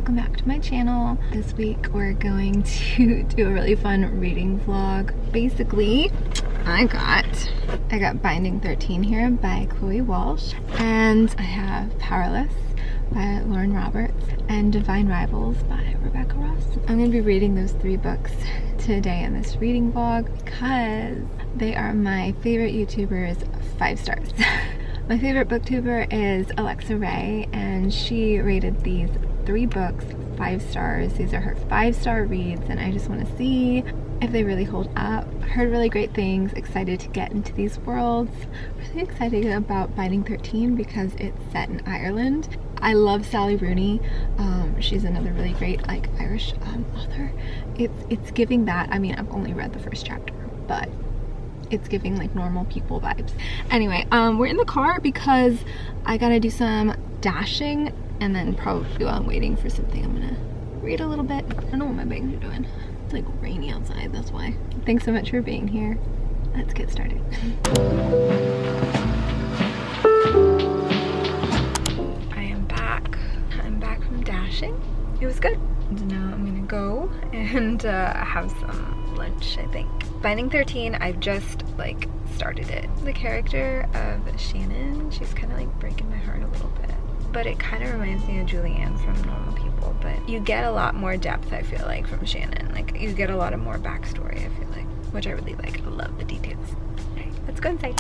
welcome back to my channel. This week we're going to do a really fun reading vlog. Basically, I got Binding 13 here by Chloe Walsh, and I have Powerless by Lauren Roberts and Divine Rivals by Rebecca Ross. I'm going to be reading those 3 books today in this reading vlog because they are my favorite YouTubers 5 stars. My favorite booktuber is Alexa Ray, and she rated these 3 books 5 stars. These are her 5-star reads, and I just want to see if they really hold up. Heard really great things, excited to get into these worlds. Really excited about Binding 13 because it's set in Ireland. I love Sally Rooney. She's another really great Irish author. It's giving that. I mean, I've only read the first chapter, but it's giving like normal people vibes. Anyway, we're in the car because I gotta do some dashing and then probably while I'm waiting for something I'm gonna read a little bit. I don't know what my bags are doing. It's like rainy outside, that's why. Thanks so much for being here. Let's get started. I am back. I'm back from dashing. It was good. And now I'm gonna go and have some lunch, I think. Binding 13, I've just started it. The character of Shannon, she's kind of breaking my heart a little bit. But it kind of reminds me of Julianne from Normal People, but you get a lot more depth, I feel like, from Shannon. You get a lot of more backstory, I feel like, which I really like. I love the details. Alright, let's go inside.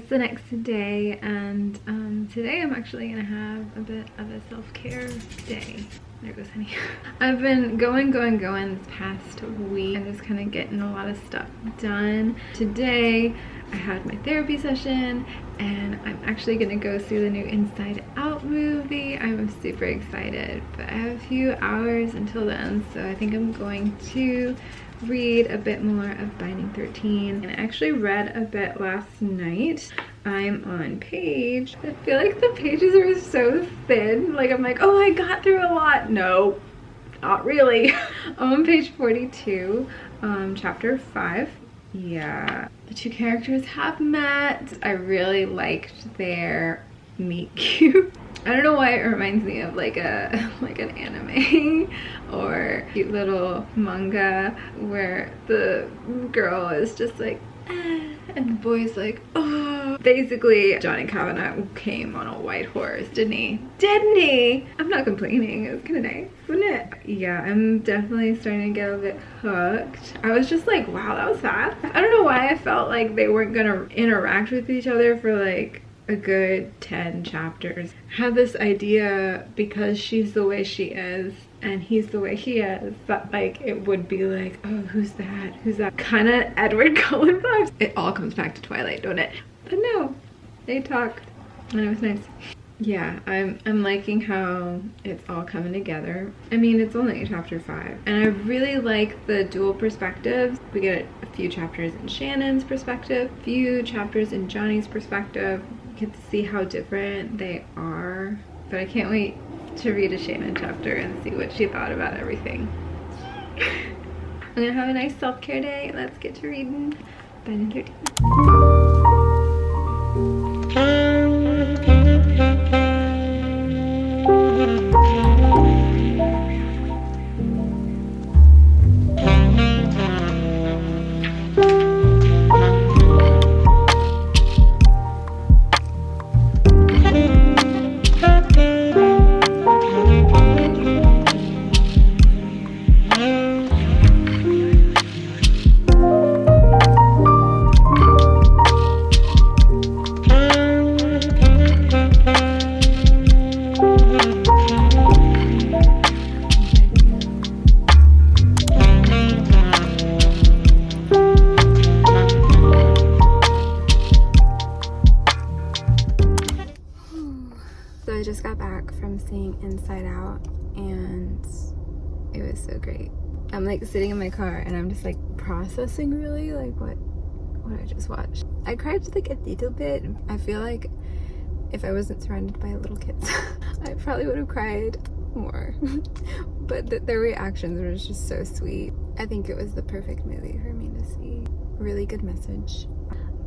The next day, and today I'm actually gonna have a bit of a self-care day. There goes honey. I've been going this past week and just kind of getting a lot of stuff done. Today I had my therapy session and I'm actually gonna go see the new Inside Out movie. I'm super excited, but I have a few hours until then, so I think I'm going to read a bit more of Binding 13. And I actually read a bit last night. I'm on page, I feel like the pages are so thin. I'm like, oh, I got through a lot. No, not really. I'm on page 42, chapter 5. Yeah, the 2 characters have met. I really liked their meet cute. I don't know why it reminds me of an anime or cute little manga where the girl is just and the boy's oh. Basically, Johnny Kavanagh came on a white horse, didn't he? Didn't he? I'm not complaining. It was kind of nice, wasn't it? Yeah, I'm definitely starting to get a bit hooked. I was just like, wow, that was fast. I don't know why I felt like they weren't gonna interact with each other for a good 10 chapters. I had this idea because she's the way she is and he's the way he is that it would be oh, who's that? Who's that? Kind of Edward Cullen vibes. It all comes back to Twilight, don't it? But no, they talked and it was nice. Yeah, I'm liking how it's all coming together. I mean, it's only chapter 5 and I really like the dual perspectives. We get a few chapters in Shannon's perspective, a few chapters in Johnny's perspective. Get to see how different they are, but I can't wait to read a Shannon chapter and see what she thought about everything. I'm gonna have a nice self-care day. Let's get to reading Binding 13. So I just got back from seeing Inside Out and it was so great. I'm sitting in my car and I'm just processing really what what I just watched. I cried like a little bit. I feel like if I wasn't surrounded by little kids, I probably would have cried more. But their reactions were just so sweet. I think it was the perfect movie for me to see. Really good message.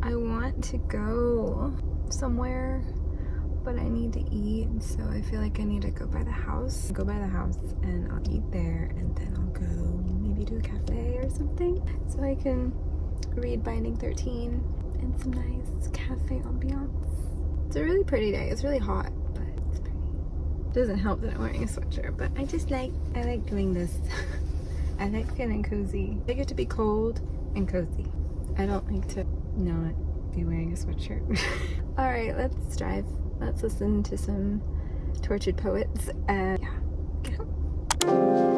I want to go somewhere, but I need to eat, so I feel like I need to go by the house. Go by the house and I'll eat there, and then I'll go maybe to a cafe or something so I can read Binding 13 and some nice cafe ambiance. It's a really pretty day. It's really hot, but it's pretty. It doesn't help that I'm wearing a sweatshirt, but I like doing this. I like getting cozy. I get to be cold and cozy. I don't like to not be wearing a sweatshirt. All right, let's drive. Let's listen to some Tortured Poets and yeah, get home.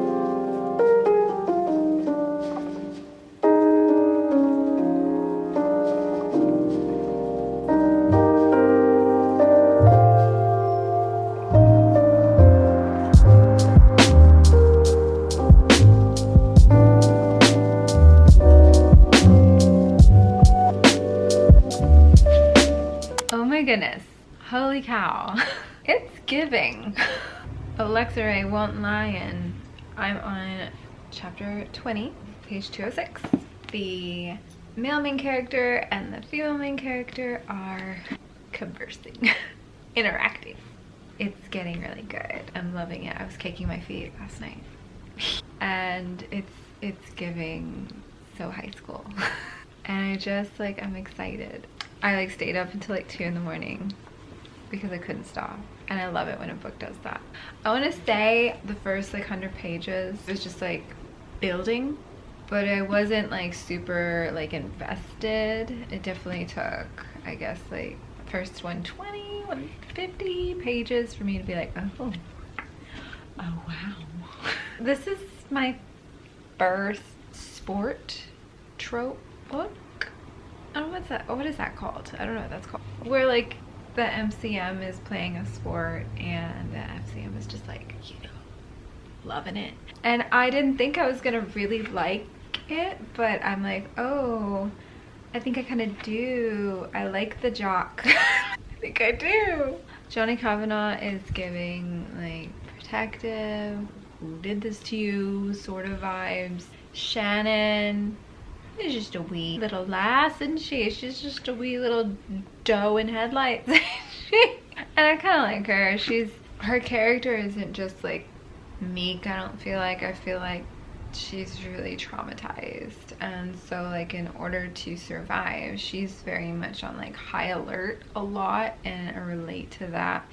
Goodness, holy cow. It's giving. Alexa Ray won't lie in. I'm on chapter 20, page 206. The male main character and the female main character are conversing, interacting. It's getting really good. I'm loving it. I was kicking my feet last night. And it's giving so high school. And I just like, I'm excited. I like stayed up until like 2 in the morning because I couldn't stop, and I love it when a book does that. I want to say the first like 100 pages was just like building, but I wasn't like super like invested. It definitely took, I guess, like first 120, 150 pages for me to be like, oh wow. This is my first sport trope book. I don't know what is that called? I don't know what that's called. Where like the MCM is playing a sport and the FCM is just like, you know, loving it. And I didn't think I was gonna really like it, but I'm like, oh, I think I kind of do. I like the jock. I think I do. Johnny Kavanagh is giving like protective, who did this to you sort of vibes. Shannon is just a wee little lass, isn't she? She's just a wee little doe in headlights. And I kind of like her. Her character isn't just like meek, I don't feel like. I feel like she's really traumatized, and so like in order to survive, she's very much on like high alert a lot, and I relate to that.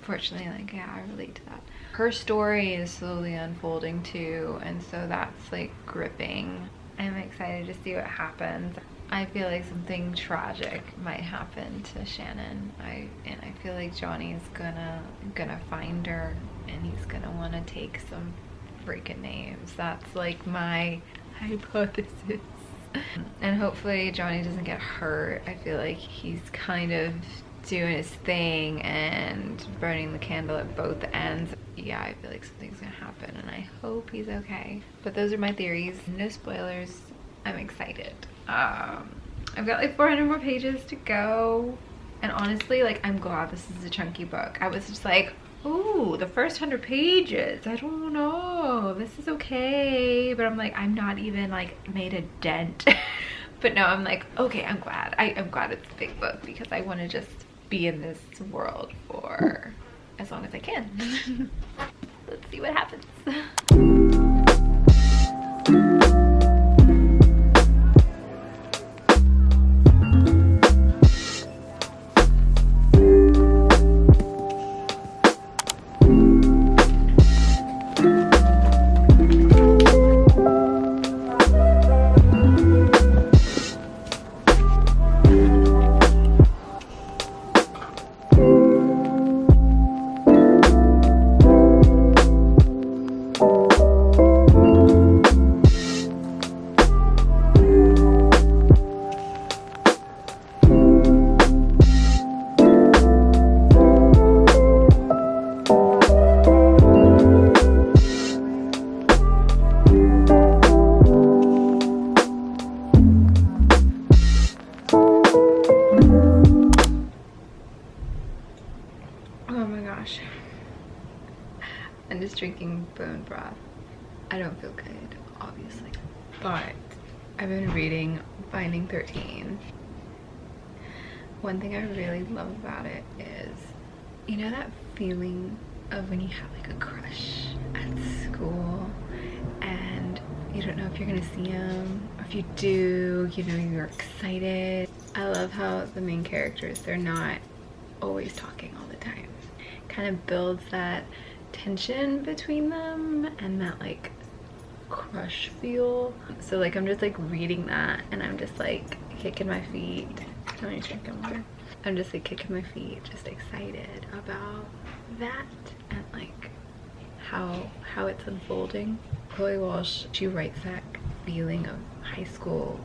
Fortunately, like, yeah, I relate to that. Her story is slowly unfolding too, and so that's like gripping. I'm excited to see what happens. I feel like something tragic might happen to Shannon. I feel like Johnny's gonna find her, and he's gonna want to take some freaking names. That's like my hypothesis. And hopefully Johnny doesn't get hurt. I feel like he's kind of doing his thing and burning the candle at both ends. Yeah, I feel like something's gonna happen, and I hope he's okay. But those are my theories. No spoilers. I'm excited. I've got like 400 more pages to go, and honestly, like, I'm glad this is a chunky book. I was just like, ooh, the first 100 pages, I don't know, this is okay. But I'm like, I'm not even like made a dent. But no, I'm like, okay, I'm glad. I'm glad it's a big book, because I want to just be in this world for as long as I can. Let's see what happens. just drinking bone broth. I don't feel good, obviously. But I've been reading Binding 13. One thing I really love about it is, you know that feeling of when you have like a crush at school and you don't know if you're gonna see him, or if you do, you know, you're excited. I love how the main characters, they're not always talking all the time. Kind of builds that tension between them and that like crush feel. So like I'm just like reading that and I'm just like kicking my feet. Let me drink water. I'm just like kicking my feet, just excited about that and like how it's unfolding. Chloe Walsh, she writes that feeling of high school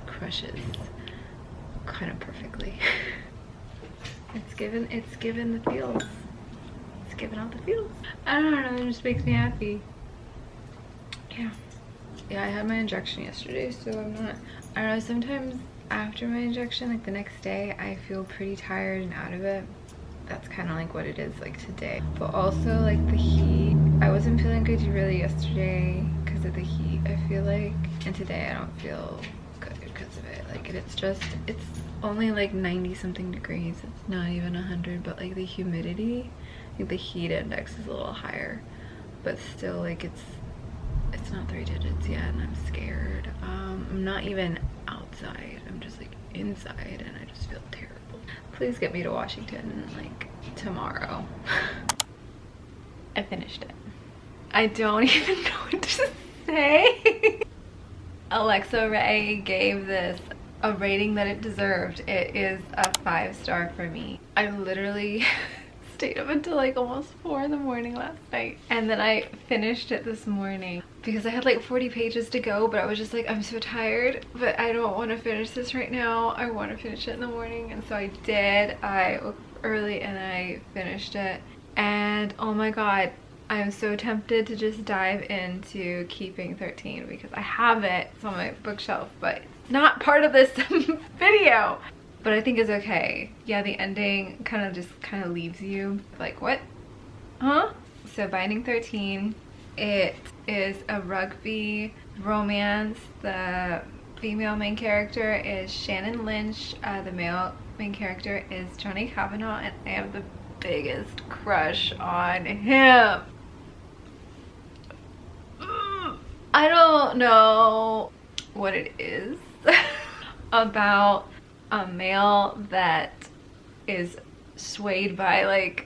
crushes kind of perfectly. It's given the feels. It's given out the feels. I don't know, it just makes me happy. Yeah, I had my injection yesterday, so I don't know, sometimes after my injection, like the next day, I feel pretty tired and out of it. That's kind of like what it is like today. But also like the heat, I wasn't feeling good really yesterday because of the heat, I feel like. And today I don't feel good because of it. Like it's only like 90 something degrees. It's not even 100, but like the humidity, like the heat index is a little higher. But still like it's not 3 digits yet and I'm scared. I'm not even outside, I'm just like inside and I just feel terrible. Please get me to Washington like tomorrow. I finished it. I don't even know what to say. Alexa Ray gave this a rating that it deserved. It is a 5-star for me. I literally stayed up until like almost 4 in the morning last night and then I finished it this morning because I had like 40 pages to go, but I was just like, I'm so tired, but I don't want to finish this right now. I want to finish it in the morning, and so I did. I woke up early and I finished it, and oh my god, I'm so tempted to just dive into Keeping 13 because I have it. It's on my bookshelf, but it's not part of this video. But I think it's okay. Yeah, the ending kind of leaves you like, what? Huh? So Binding 13, it is a rugby romance. The female main character is Shannon Lynch. The male main character is Johnny Kavanaugh, and I have the biggest crush on him. I don't know what it is about a male that is swayed by like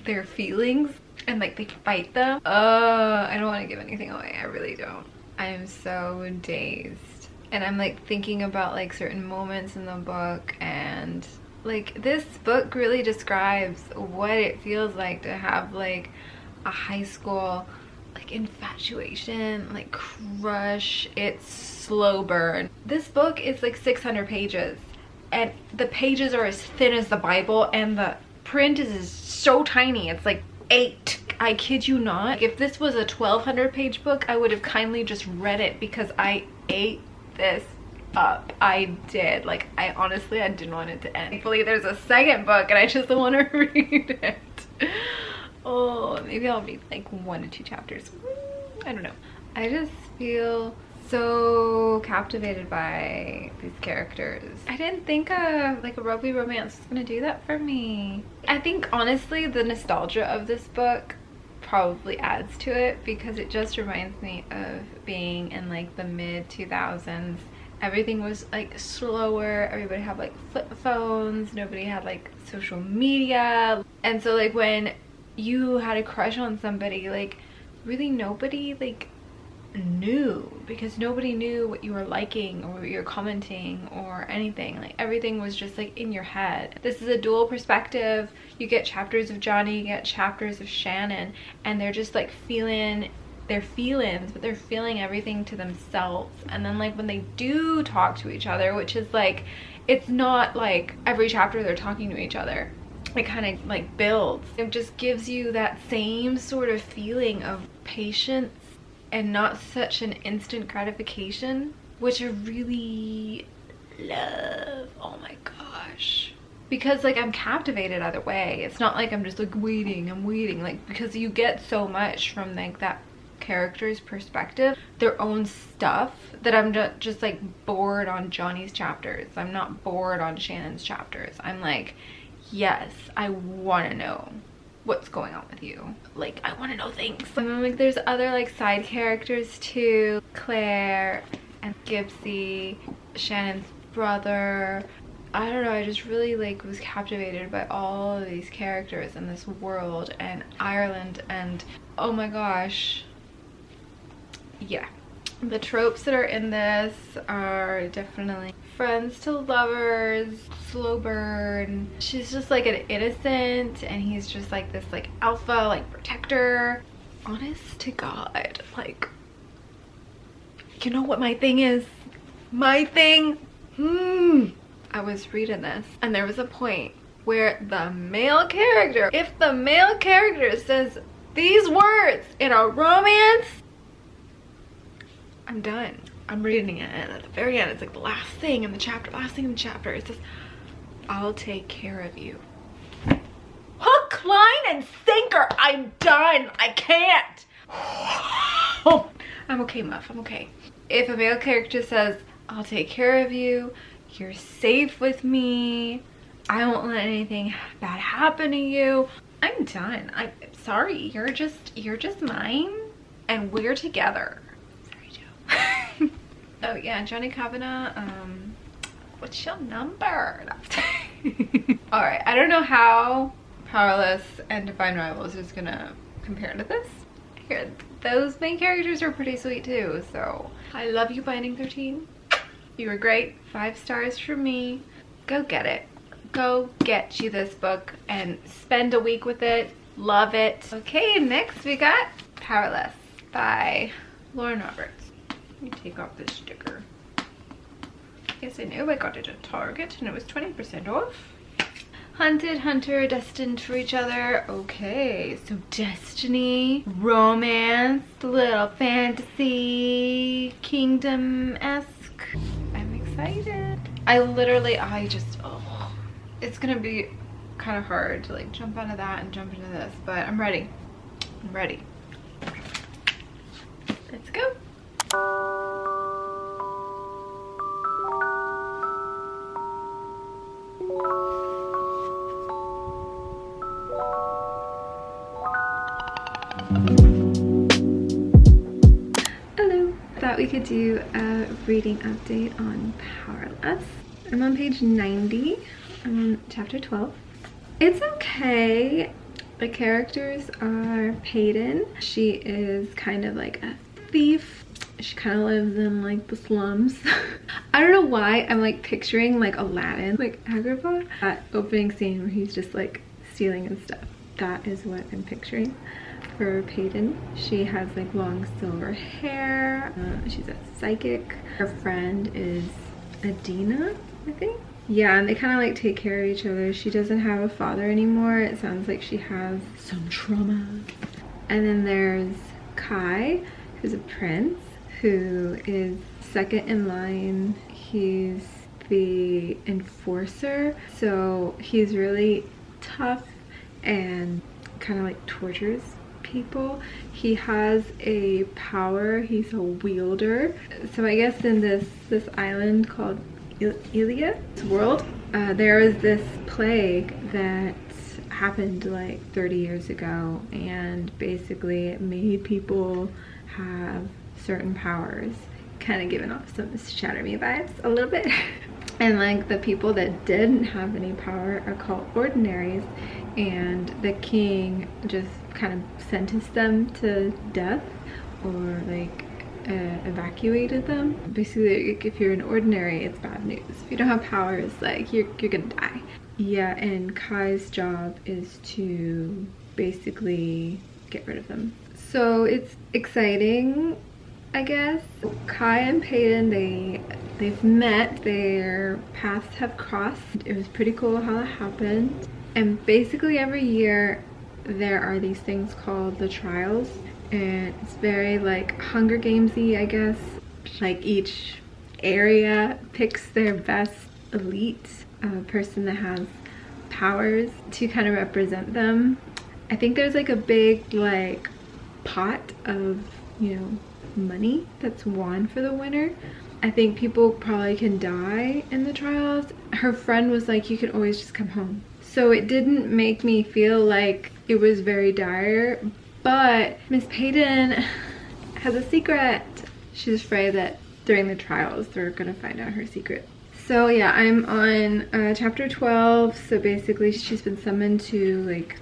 their feelings and like they fight them. I don't want to give anything away. I really don't. I am so dazed and I'm like thinking about like certain moments in the book, and like this book really describes what it feels like to have like a high school like infatuation, like crush. It's slow burn. This book is like 600 pages and the pages are as thin as the Bible and the print is so tiny. It's like 8. I kid you not. If this was a 1200 page book, I would have kindly just read it because I ate this up. I did. Like, I honestly, I didn't want it to end. Thankfully there's a second book and I just want to read it. Oh, maybe I'll read like 1 to 2 chapters. I don't know. I just feel so captivated by these characters. I didn't think like a rugby romance was gonna do that for me. I think honestly the nostalgia of this book probably adds to it because it just reminds me of being in like the mid 2000s. Everything was like slower. Everybody had like flip phones. Nobody had like social media. And so like when you had a crush on somebody, like really nobody like knew, because nobody knew what you were liking or what you were commenting or anything. Like everything was just like in your head. This is a dual perspective. You get chapters of Johnny, you get chapters of Shannon, and they're just like feeling their feelings, but they're feeling everything to themselves. And then like when they do talk to each other, which is like, it's not like every chapter they're talking to each other, it kind of like builds. It just gives you that same sort of feeling of patience and not such an instant gratification, which I really love. Oh my gosh. because like I'm captivated either way. It's not like I'm just like waiting, I'm waiting, like, because you get so much from like that character's perspective, their own stuff, that I'm just like bored on Johnny's chapters. I'm not bored on Shannon's chapters. I'm like, yes, I want to know what's going on with you. Like, I want to know things. And then like there's other like side characters too. Claire and Gibbsy, Shannon's brother. I don't know, I just really like was captivated by all of these characters in this world and Ireland, and oh my gosh, yeah. The tropes that are in this are definitely friends to lovers, slow burn. She's just like an innocent and he's just like this like alpha, like protector. Honest to God, like, you know what my thing is? My thing? I was reading this and there was a point where the male character, if the male character says these words in a romance, I'm done. I'm reading it and at the very end it's like the last thing in the chapter, it says, I'll take care of you. Hook, line, and sinker. I'm done. I can't. I'm okay, Muff. I'm okay. If a male character says, I'll take care of you, you're safe with me, I won't let anything bad happen to you, I'm done. I'm sorry. You're just mine and we're together. Sorry, Joe. Oh yeah, Johnny Kavanagh, what's your number? All right, I don't know how Powerless and Divine Rivals is gonna compare to this. Here, those main characters are pretty sweet too, so I love you, Binding 13. You were great. 5 stars from me. Go get it. Go get you this book and spend a week with it. Love it. Okay, next we got Powerless by Lauren Roberts. Let me take off this sticker. Yes, I know, I got it at Target and it was 20% off. Hunted, hunter, destined for each other. Okay, so destiny, romance, little fantasy, kingdom-esque. I'm excited. Oh, it's gonna be kind of hard to like jump out of that and jump into this, but I'm ready. I'm ready. Let's go. Hello. Thought we could do a reading update on Powerless. I'm on page 90. I'm on chapter 12. It's okay. The characters are Peyton. She is kind of like a thief. She kind of lives in like the slums. I don't know why I'm like picturing like Aladdin, like Agrabah. That opening scene where he's just like stealing and stuff. That is what I'm picturing for Peyton. She has like long silver hair. She's a psychic. Her friend is Adina, I think. Yeah, and they kind of like take care of each other. She doesn't have a father anymore. It sounds like she has some trauma. And then there's Kai, who's a prince, who is second in line. He's the enforcer. So he's really tough and kind of like tortures people. He has a power. He's a wielder. So I guess in this island called Ilia's world, there was this plague that happened like 30 years ago, and basically it made people have certain powers, kind of giving off some Shatter Me vibes a little bit. And like the people that didn't have any power are called ordinaries, and the king just kind of sentenced them to death or like evacuated them. Basically, if you're an ordinary, it's bad news. If you don't have powers, like you're gonna die. Yeah, and Kai's job is to basically get rid of them. So it's exciting, I guess. Kai and Peyton, they've met, their paths have crossed. It was pretty cool how that happened. And basically every year there are these things called the trials, and it's very like Hunger Games-y, I guess. Like each area picks their best elite person that has powers to kind of represent them. I think there's like a big like pot of, you know, money that's won for the winner. I think people probably can die in the trials. Her friend was like, you can always just come home. So it didn't make me feel like it was very dire, but Miss Peyton has a secret. She's afraid that during the trials they're gonna find out her secret. So yeah, I'm on chapter 12. So basically she's been summoned to like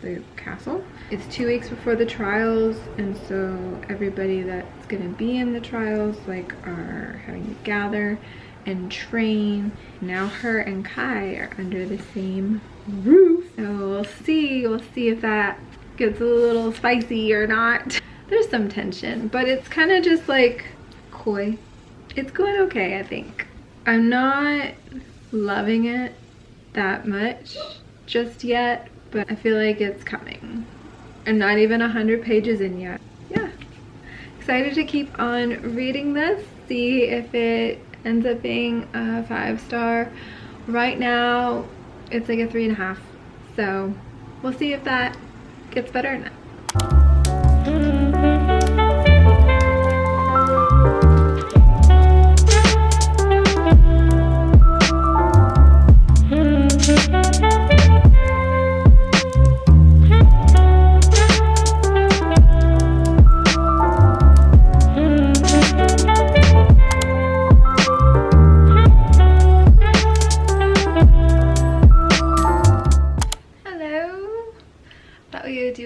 the castle. It's 2 weeks before the trials, and so everybody that's gonna be in the trials like are having to gather and train. Now her and Kai are under the same roof, so we'll see if that gets a little spicy or not. There's some tension, but it's kind of just like coy. It's going okay, I think. I'm not loving it that much just yet, but I feel like it's coming. I'm not even 100 pages in yet. Yeah, excited to keep on reading this, see if it ends up being a 5-star. Right now it's like a 3.5, so we'll see if that gets better or not.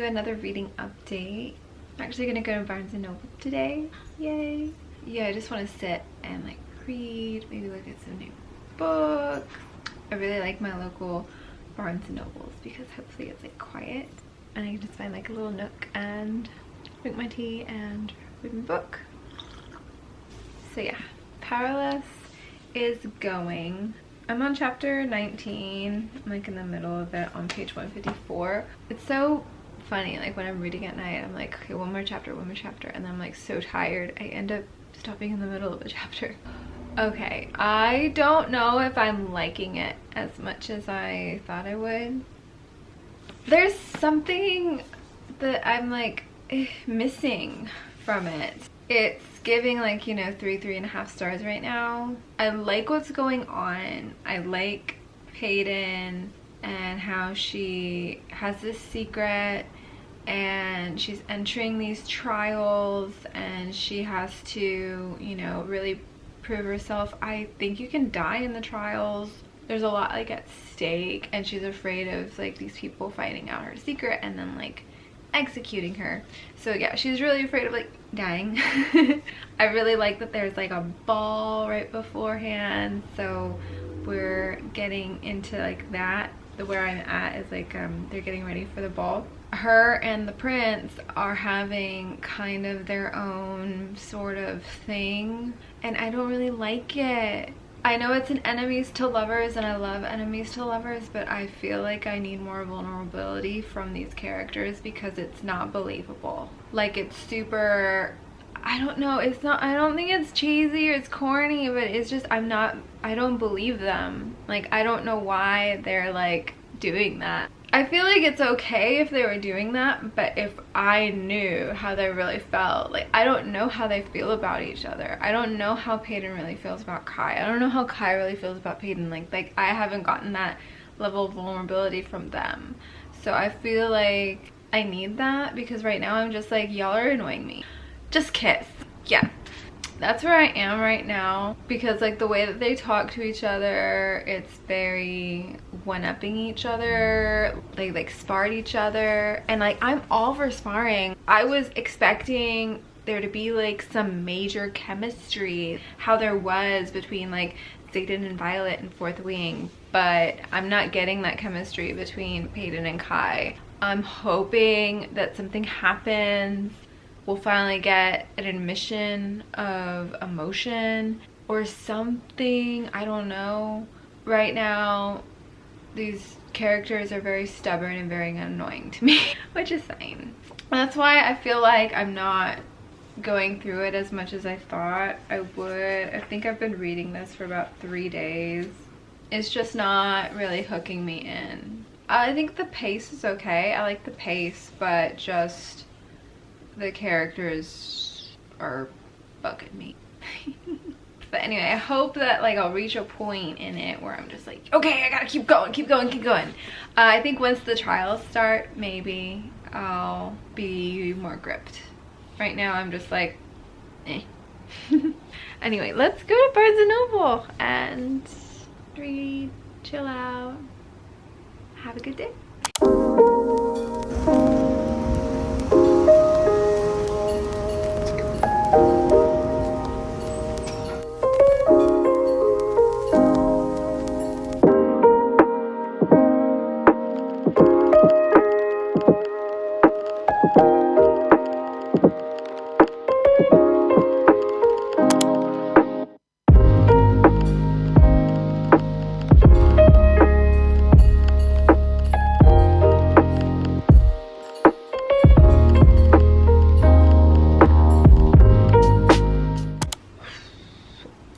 Another reading update. I'm actually gonna go to Barnes & Noble today. Yay. Yeah, I just want to sit and like read, maybe look at some new books. I really like my local Barnes & Nobles because hopefully it's like quiet and I can just find like a little nook and drink my tea and read my book. So yeah, Powerless is going. I'm on chapter 19. I'm like in the middle of it on page 154. It's so funny, like when I'm reading at night, I'm like, okay, one more chapter, and then I'm like so tired I end up stopping in the middle of a chapter. Okay, I don't know if I'm liking it as much as I thought I would. There's something that I'm like missing from it. It's giving like, you know, 3.5 stars right now. I like what's going on. I like Peyton and how she has this secret and she's entering these trials and she has to, you know, really prove herself. I think you can die in the trials. There's a lot like at stake and she's afraid of like these people finding out her secret and then like executing her. So yeah, she's really afraid of like dying. I really like that there's like a ball right beforehand, so we're getting into like that. Where I'm at is like they're getting ready for the ball. Her and the prince are having kind of their own sort of thing and I don't really like it. I know it's an enemies to lovers and I love enemies to lovers, but I feel like I need more vulnerability from these characters because it's not believable. Like it's super, I don't know, it's not, I don't think it's cheesy or it's corny, but it's just, I don't believe them. Like I don't know why they're like doing that. I feel like it's okay if they were doing that, but if I knew how they really felt, like I don't know how they feel about each other. I don't know how Peyton really feels about Kai. I don't know how Kai really feels about Peyton. Like I haven't gotten that level of vulnerability from them. So I feel like I need that because right now I'm just like, y'all are annoying me. Just kiss. Yeah. That's where I am right now because like the way that they talk to each other, it's very one-upping each other. They like spar at each other and like I'm all for sparring. I was expecting there to be like some major chemistry, how there was between like Zayden and Violet and Fourth Wing, but I'm not getting that chemistry between Peyton and Kai. I'm hoping that something happens. We'll finally get an admission of emotion or something. I don't know. Right now, these characters are very stubborn and very annoying to me, which is fine. That's why I feel like I'm not going through it as much as I thought I would. I think I've been reading this for about 3 days. it's just not really hooking me in. I think the pace is okay. I like the pace, but just the characters are bugging me. But anyway, I hope that like I'll reach a point in it where I'm just like, okay, I gotta keep going, keep going, keep going. I think once the trials start, maybe I'll be more gripped. Right now I'm just like, eh. Anyway, let's go to Barnes & Noble and read, chill out, have a good day.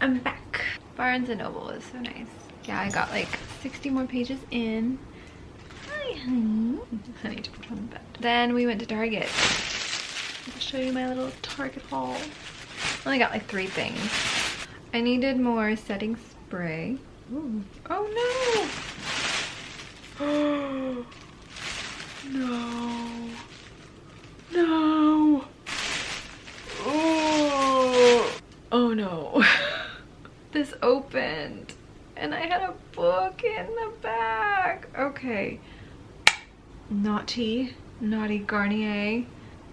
I'm back. Barnes & Noble is so nice. Yeah, I got like 60 more pages in. Hi, honey. Honey jumped on the bed. Then we went to Target. I'll show you my little Target haul. I only got like 3 things. I needed more setting spray. Ooh. Oh no! No. No. Oh. Oh no. This opened and I had a book in the back. Okay. Naughty Garnier.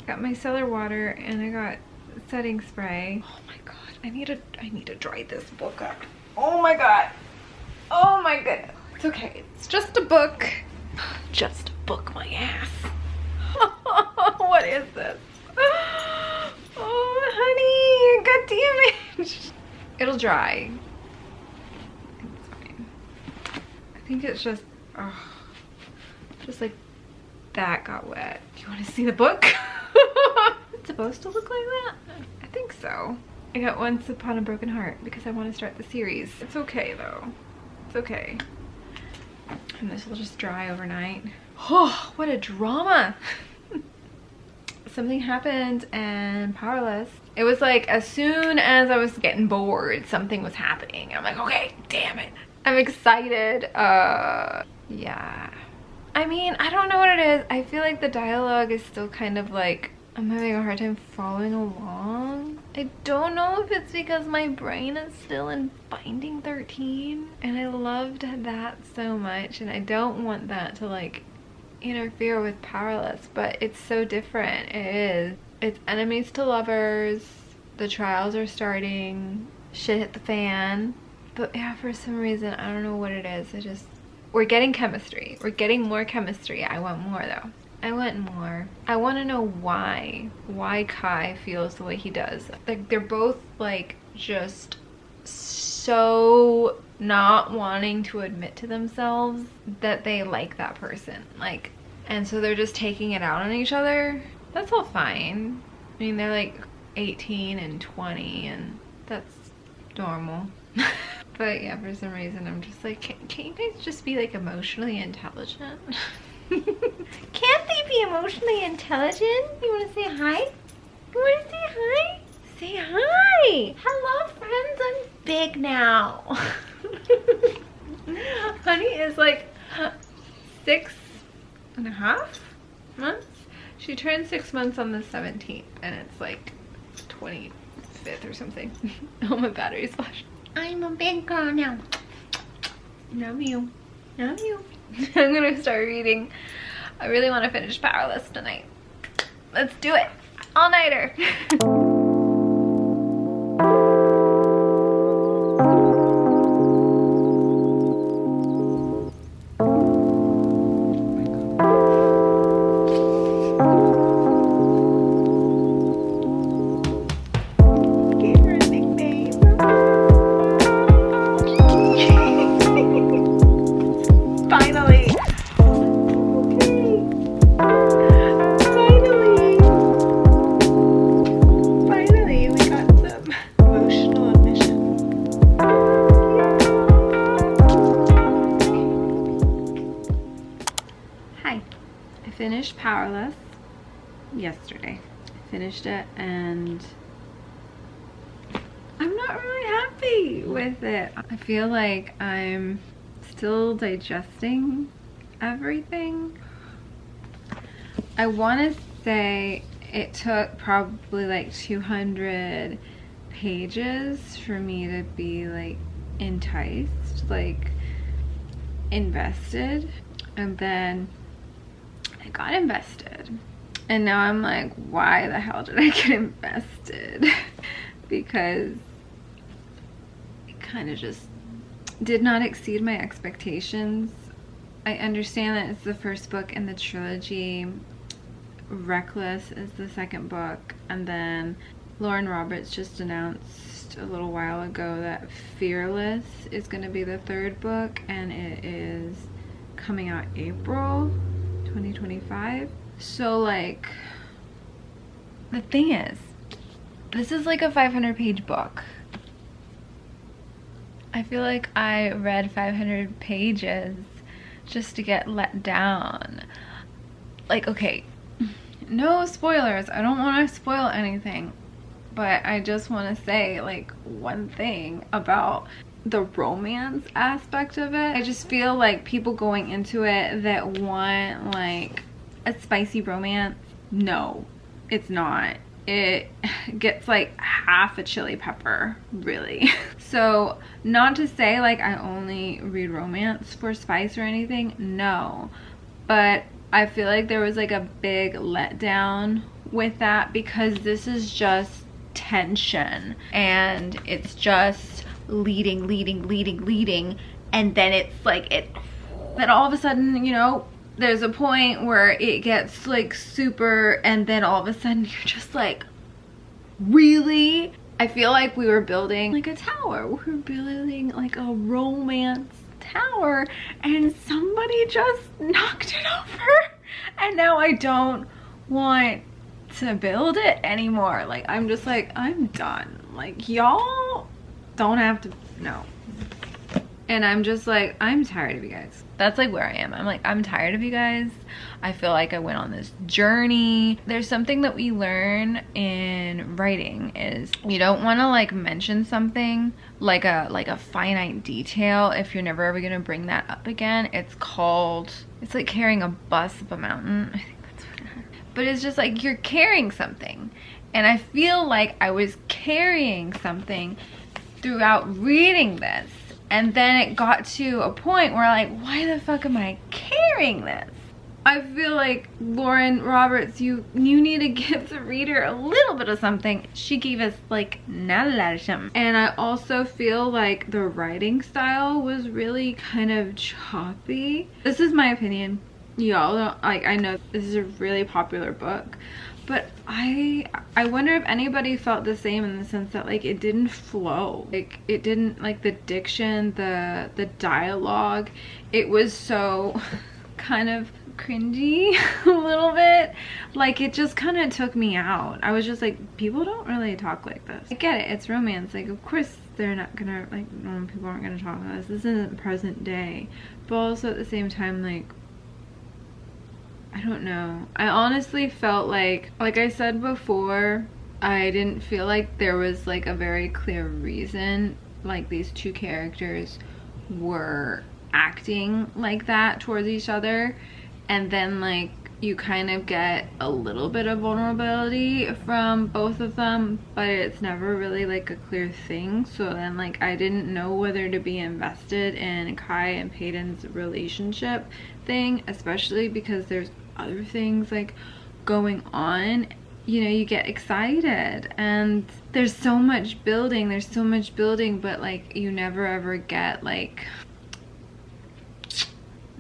Got my cellar water and I got setting spray. Oh my god. I need to dry this book up. Oh my god. Oh my goodness. It's okay. It's just a book. Just a book, my ass. What is this? Oh, honey. God damn it. It'll dry. It's fine. I think it's just, just like that got wet. Do you want to see the book? It's supposed to look like that? I think so. I got Once Upon a Broken Heart because I want to start the series. It's okay though. It's okay. And this will just dry overnight. Oh, what a drama. Something happened in Powerless. It was like as soon as I was getting bored, something was happening. I'm like, okay, damn it. I'm excited. Yeah. I mean, I don't know what it is. I feel like the dialogue is still kind of like, I'm having a hard time following along. I don't know if it's because my brain is still in Binding 13 and I loved that so much and I don't want that to like interfere with Powerless, but it's so different. It is. It's enemies to lovers. The trials are starting. Shit hit the fan. But yeah, for some reason, I don't know what it is. We're getting chemistry. We're getting more chemistry. I want more though. I want more. I want to know why Kai feels the way he does. Like they're both like just so not wanting to admit to themselves that they like that person. Like, and so they're just taking it out on each other. That's all fine. I mean, they're like 18 and 20 and that's normal. But yeah, for some reason I'm just like, can you guys just be like emotionally intelligent? Can't they be emotionally intelligent? You want to say hi? You want to say hi? Say hi! Hello friends, I'm big now. Honey is like 6.5 months. She turned 6 months on the 17th and it's like 25th or something. Oh, my battery's flashed. I'm a big girl now. Love you. Love you. I'm gonna start reading. I really want to finish Powerless tonight. Let's do it. All-nighter. finished Powerless yesterday. I finished it and I'm not really happy with it. I feel like I'm still digesting everything. I want to say it took probably like 200 pages for me to be like enticed, like invested, and then I got invested. And now I'm like, why the hell did I get invested? Because it kind of just did not exceed my expectations. I understand that it's the first book in the trilogy. Reckless is the second book, and then Lauren Roberts just announced a little while ago that Fearless is going to be the third book, and it is coming out April 2025. So like, the thing is, this is like a 500-page book. I feel like I read 500 pages just to get let down. Like, okay, no spoilers. I don't want to spoil anything, but I just want to say like one thing about the romance aspect of it. I just feel like people going into it that want like a spicy romance, no, it's not. It gets like half a chili pepper, really. So not to say like I only read romance for spice or anything, no, but I feel like there was like a big letdown with that, because this is just tension and it's just leading, and then it's like then all of a sudden, you know, there's a point where it gets like super, and then all of a sudden you're just like, really? I feel like we were building like a tower. We were building like a romance tower, and somebody just knocked it over, and now I don't want to build it anymore. Like, I'm just like, I'm done. Like, y'all don't have to, no. And I'm just like, I'm tired of you guys. That's like where I am. I'm like, I'm tired of you guys. I feel like I went on this journey. There's something that we learn in writing is you don't want to like mention something like a finite detail if you're never ever gonna bring that up again. It's like carrying a bus up a mountain. I think that's what it is. But it's just like you're carrying something. And I feel like I was carrying something throughout reading this. And then it got to a point where like, why the fuck am I carrying this? I feel like Lauren Roberts, you need to give the reader a little bit of something. She gave us like not a lot of something. And I also feel like the writing style was really kind of choppy. This is my opinion. Y'all don't, like, I know this is a really popular book, but I wonder if anybody felt the same, in the sense that like it didn't flow. Like it didn't, like the diction, the dialogue, it was so kind of cringy a little bit. Like it just kind of took me out. I was just like, people don't really talk like this. I get it, it's romance. Like of course they're not gonna, like, normal people aren't gonna talk like this. This isn't present day. But also at the same time, like, I don't know. I honestly felt like I said before, I didn't feel like there was like a very clear reason like these two characters were acting like that towards each other. And then like you kind of get a little bit of vulnerability from both of them, but it's never really like a clear thing. So then like I didn't know whether to be invested in Kai and Peyton's relationship thing, especially because there's other things like going on. You know, you get excited and there's so much building, but like you never ever get like,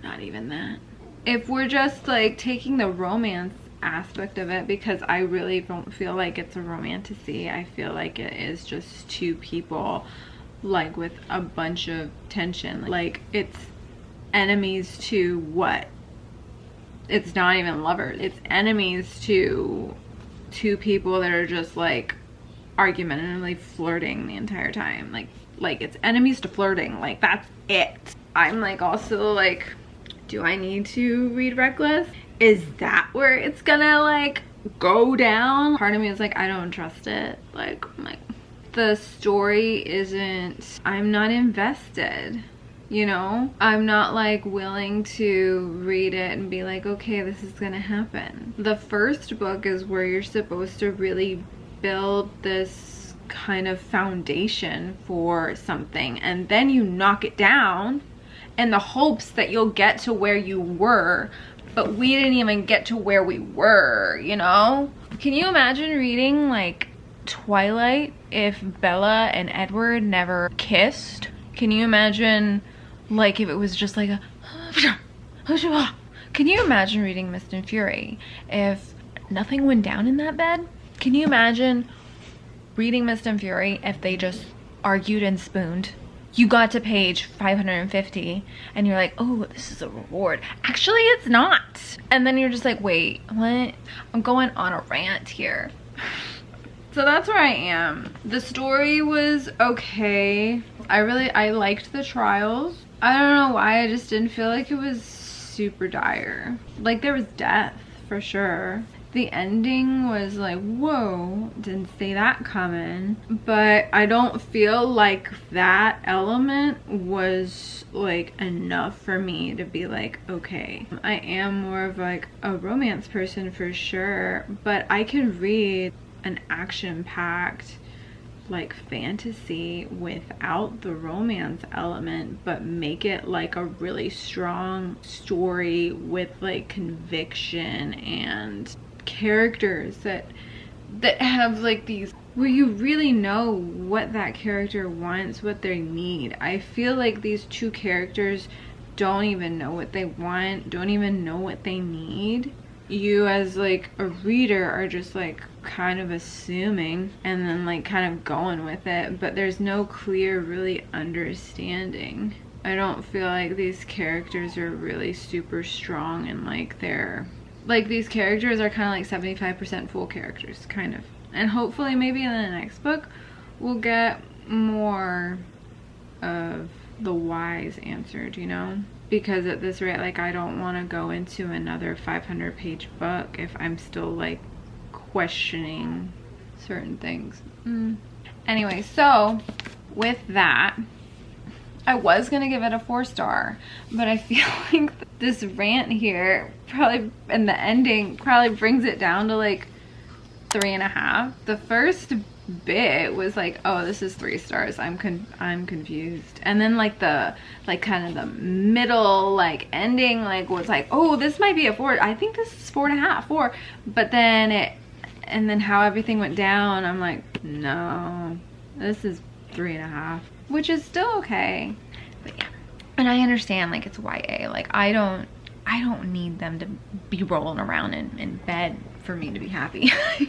not even that. If we're just like taking the romance aspect of it, because I really don't feel like it's a romantasy, I feel like it is just two people like with a bunch of tension. Like it's enemies to what? It's not even lovers, it's enemies to two people that are just like argumentatively flirting the entire time. Like it's enemies to flirting, like that's it. I'm like also like, do I need to read Reckless? is that where it's gonna like go down? Part of me is like, I don't trust it. Like, I'm like, the story isn't, I'm not invested, you know? I'm not like willing to read it and be like, okay, this is gonna happen. The first book is where you're supposed to really build this kind of foundation for something, and then you knock it down in the hopes that you'll get to where you were, but we didn't even get to where we were, you know? Can you imagine reading like Twilight if Bella and Edward never kissed? Can you imagine like if it was just like a can you imagine reading Mist and Fury if nothing went down in that bed? Can you imagine reading Mist and Fury if they just argued and spooned? You got to page 550 and you're like, oh, this is a reward. Actually, it's not. And then you're just like, wait, what? I'm going on a rant here. So that's where I am. The story was okay. I liked the trials. I don't know why, I just didn't feel like it was super dire. Like, there was death for sure. The ending was like, whoa, didn't see that coming. But I don't feel like that element was like enough for me to be like, okay. I am more of like a romance person for sure, but I can read an action-packed like fantasy without the romance element, but make it like a really strong story with like conviction and characters that have like these where you really know what that character wants, what they need. I feel like these two characters don't even know what they want, don't even know what they need. You as like a reader are just like kind of assuming and then like kind of going with it, but there's no clear really understanding. I don't feel like these characters are really super strong, and like they're like, these characters are kind of like 75% full characters, kind of. And hopefully maybe in the next book we'll get more of the whys answered, you know? Because at this rate, like, I don't want to go into another 500-page book if I'm still like questioning certain things. Anyway, so with that, I was gonna give it a 4-star, but I feel like this rant here probably, and the ending probably brings it down to like 3.5. The first bit was like, oh, this is 3 stars. I'm confused. And then like the kind of the middle like ending like was like, oh, this might be a 4. I think this is 4.5, 4. But then and then how everything went down, I'm like, no, this is 3.5, which is still okay. But yeah, and I understand like it's YA. Like I don't need them to be rolling around in bed for me to be happy. I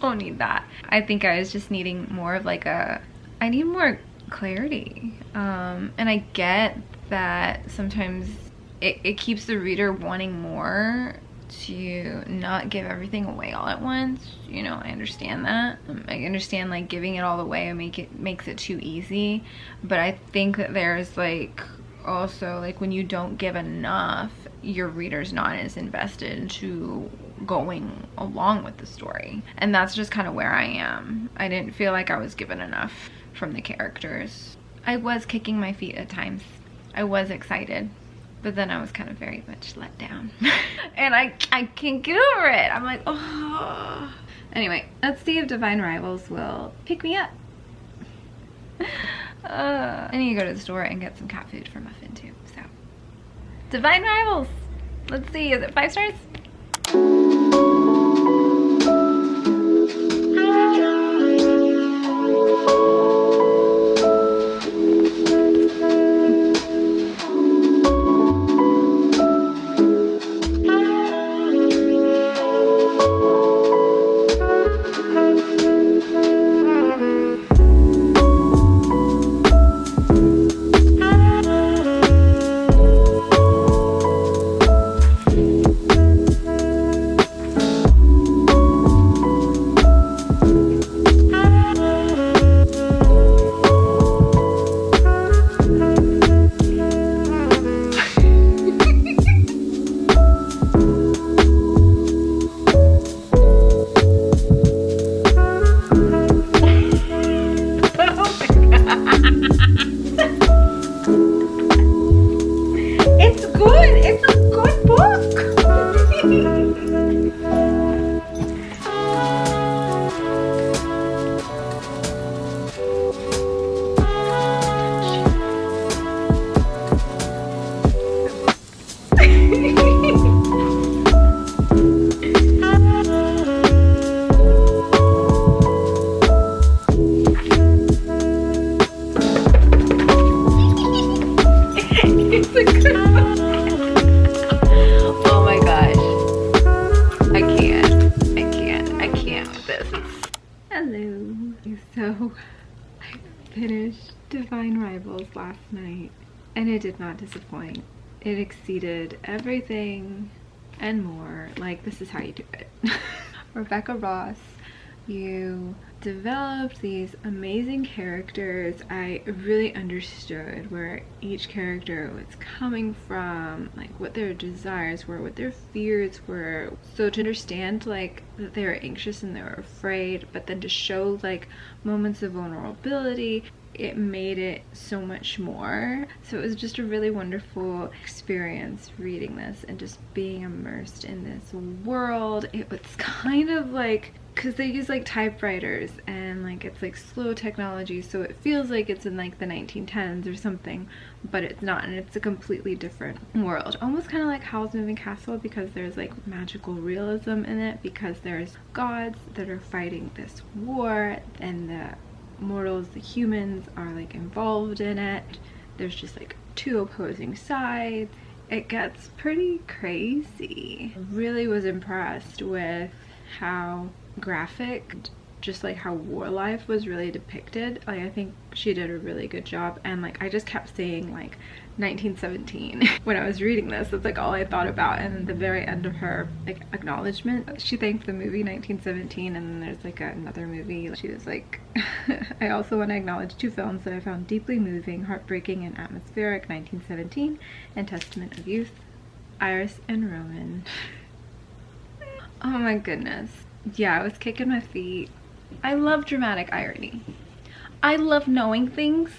don't need that. I think I was just needing more of like I need more clarity. And I get that sometimes it keeps the reader wanting more, to not give everything away all at once. You know, I understand that. I understand like giving it all away and makes it too easy. But I think that there's like also like when you don't give enough, your reader's not as invested into going along with the story. And that's just kind of where I am. I didn't feel like I was given enough from the characters. I was kicking my feet at times. I was excited, but then I was kind of very much let down. And I can't get over it. I'm like, oh. Anyway, let's see if Divine Rivals will pick me up. I need to go to the store and get some cat food for Muffin too. So, Divine Rivals. Let's see, is it 5 stars? good. It's a good book. It's a good book. Oh my gosh. I can't with this. Hello. So I finished Divine Rivals last night and it did not disappoint. It exceeded everything and more. Like, this is how you do it. Rebecca Ross, you developed these amazing characters. I really understood where each character was coming from, like what their desires were, what their fears were. So to understand like that they were anxious and they were afraid, but then to show like moments of vulnerability, it made it so much more. So it was just a really wonderful experience reading this and just being immersed in this world. It was kind of like, because they use like typewriters and like it's like slow technology, so it feels like it's in like the 1910s or something, but it's not, and it's a completely different world. Almost kind of like Howl's Moving Castle, because there's like magical realism in it, because there's gods that are fighting this war and the mortals, the humans, are like involved in it. There's just like two opposing sides. It gets pretty crazy. I really was impressed with how graphic, just like how war life was really depicted. Like, I think she did a really good job, and like I just kept saying like 1917 when I was reading this. That's like all I thought about. And the very end of her like acknowledgement, she thanked the movie 1917, and then there's like another movie. She was like I also want to acknowledge two films that I found deeply moving, heartbreaking, and atmospheric: 1917 and Testament of Youth. Iris and Roman. Oh my goodness. Yeah, I was kicking my feet. I love dramatic irony. I love knowing things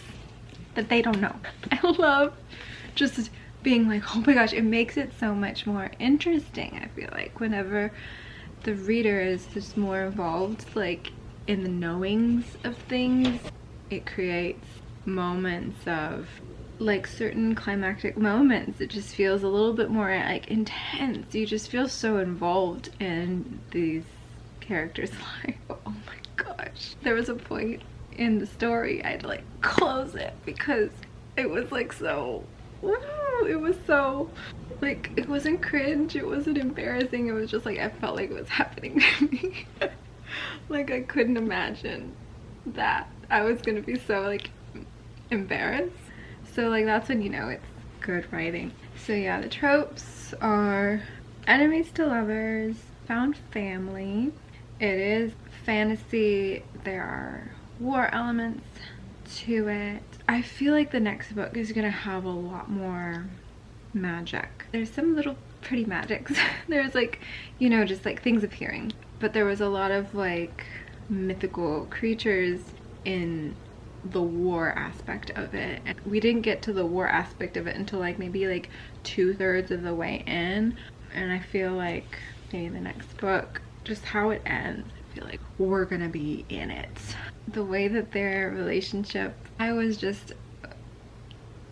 that they don't know. I love just being like, oh my gosh, it makes it so much more interesting. I feel like whenever the reader is just more involved like in the knowings of things, it creates moments of like certain climactic moments. It just feels a little bit more like intense. You just feel so involved in these characters' life. Oh my gosh. There was a point in the story I had to like close it because it was like so, it was so like, it wasn't cringe, it wasn't embarrassing, it was just like I felt like it was happening to me. Like, I couldn't imagine that I was gonna be so like embarrassed. So like that's when you know it's good writing. So yeah, the tropes are enemies to lovers, found family. It is fantasy. There are war elements to it. I feel like the next book is gonna have a lot more magic. There's some little pretty magics. There's like, you know, just like things appearing. But there was a lot of like mythical creatures in the war aspect of it. And we didn't get to the war aspect of it until like maybe like 2/3 of the way in. And I feel like maybe the next book, just how it ends, I feel like we're gonna be in it. The way that their relationship, I was just,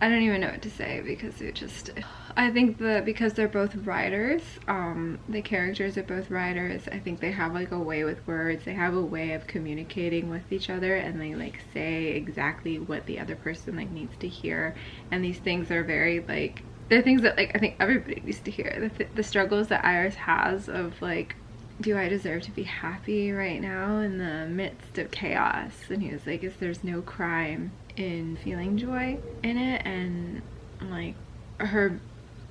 I don't even know what to say, because it just, I think because they're both writers, the characters are both writers, I think they have like a way with words, they have a way of communicating with each other, and they like say exactly what the other person like needs to hear. And these things are very like, they're things that like I think everybody needs to hear. The struggles that Iris has of like, do I deserve to be happy right now in the midst of chaos? And he was like, there's no crime in feeling joy in it. And like her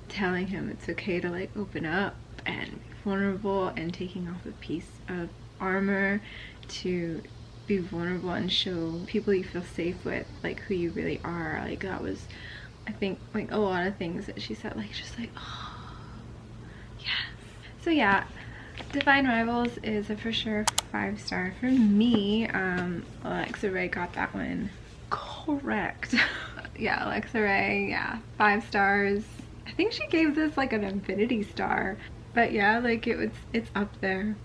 telling him it's okay to like open up and be vulnerable, and taking off a piece of armor to be vulnerable and show people you feel safe with like who you really are. Like that was, I think, like a lot of things that she said, like just like, oh yes. So yeah, Divine Rivals is a for sure 5-star for me. Alexa Ray got that one correct. Yeah, Alexa Ray, yeah, 5 stars. I think she gave this like an infinity star. But yeah, like it's up there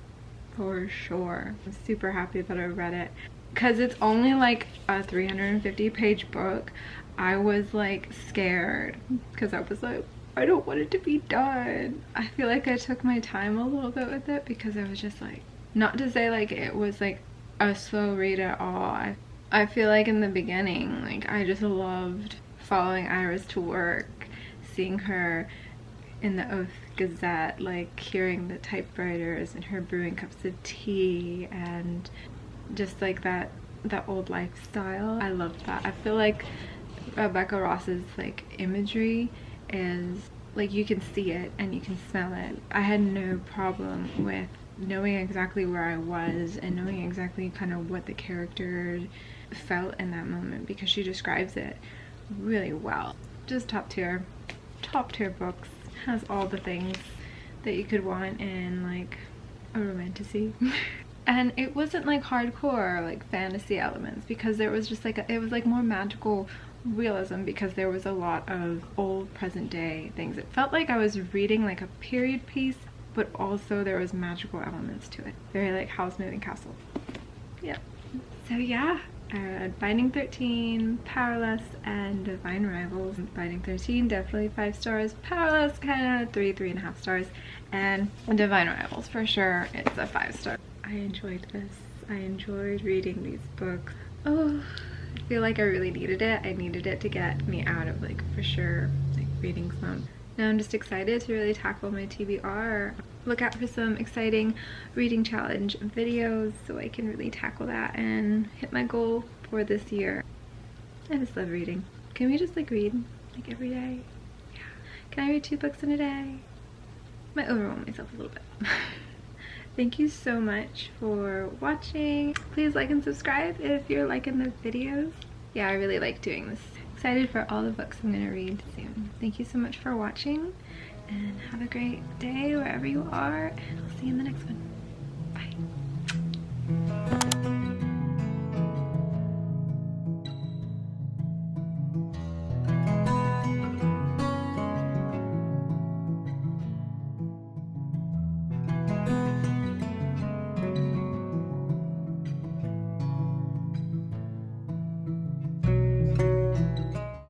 for sure. I'm super happy that I read it. Because it's only like a 350-page book. I was like scared because I was like, I don't want it to be done. I feel like I took my time a little bit with it because I was just like, not to say like it was like a slow read at all. I feel like in the beginning, like I just loved following Iris to work, seeing her in the Oath Gazette, like hearing the typewriters and her brewing cups of tea and just like that old lifestyle. I love that. I feel like Rebecca Ross's like imagery is like, you can see it and you can smell it. I had no problem with knowing exactly where I was and knowing exactly kind of what the character felt in that moment, because she describes it really well. Just top tier books. Has all the things that you could want in like a romantasy. And it wasn't like hardcore like fantasy elements, because there was just like it was like more magical realism, because there was a lot of old present day things. It felt like I was reading like a period piece, but also there was magical elements to it. Very like House Moving Castle. Yeah. So yeah, Binding 13, Powerless, and Divine Rivals. Binding 13 definitely 5 stars. Powerless kind of 3.5 stars, and Divine Rivals for sure it's a 5 star. I enjoyed this. I enjoyed reading these books. Oh, I feel like I really needed it. I needed it to get me out of like for sure like reading slump. Now I'm just excited to really tackle my TBR. Look out for some exciting reading challenge videos so I can really tackle that and hit my goal for this year. I just love reading. Can we just like read like every day? Yeah. Can I read 2 books in a day? I might overwhelm myself a little bit. Thank you so much for watching. Please like and subscribe if you're liking the videos. Yeah, I really like doing this. Excited for all the books I'm gonna read soon. Thank you so much for watching, and have a great day wherever you are, and I'll see you in the next one. Bye.